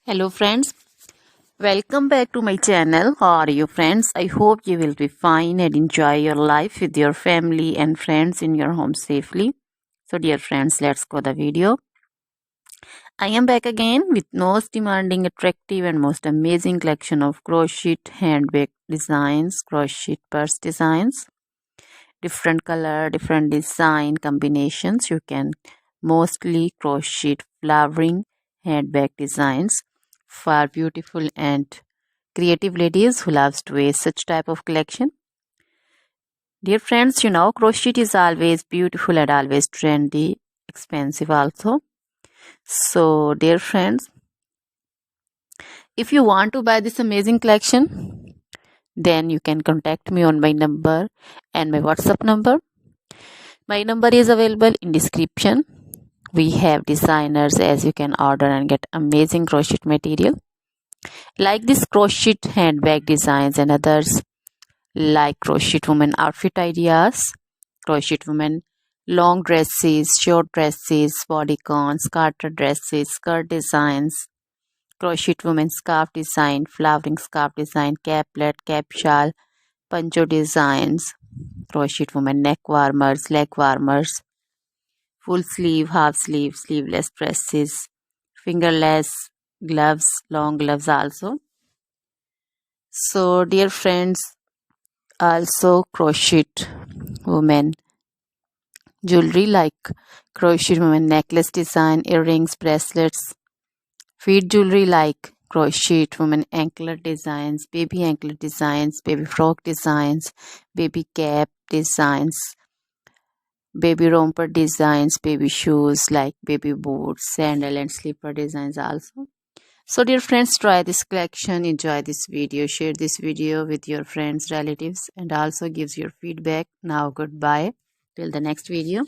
Hello friends, welcome back to my channel. How are you friends? I hope you will be fine and enjoy your life with your family and friends in your home safely. So dear friends, let's go the video. I am back again with most demanding, attractive and most amazing collection of crochet handbag designs, crochet purse designs, different color, different design combinations. You can mostly crochet flowering handbag designs for beautiful and creative ladies who loves to wear such type of collection. Dear friends, you know crochet is always beautiful and always trendy, expensive also. So dear friends, if you want to buy this amazing collection, then you can contact me on my number and my WhatsApp number. My number is available in description. We have designers as you can order and get amazing crochet material like this crochet handbag designs and others like crochet woman outfit ideas, crochet woman long dresses, short dresses, bodycons, garter dresses, skirt designs, crochet woman scarf design, flowering scarf design, caplet, cap shawl, poncho designs, crochet woman neck warmers, leg warmers, full sleeve, half sleeve, sleeveless dresses, fingerless gloves, long gloves also. So dear friends, also crochet women jewelry like crochet women necklace design, earrings, bracelets, feet jewelry like crochet women anklet designs, baby frock designs, baby cap designs, baby romper designs, baby shoes like baby boots, sandal and slipper designs also. So dear friends, try this collection, enjoy this video, share this video with your friends, relatives and also gives your feedback. Now goodbye till the next video.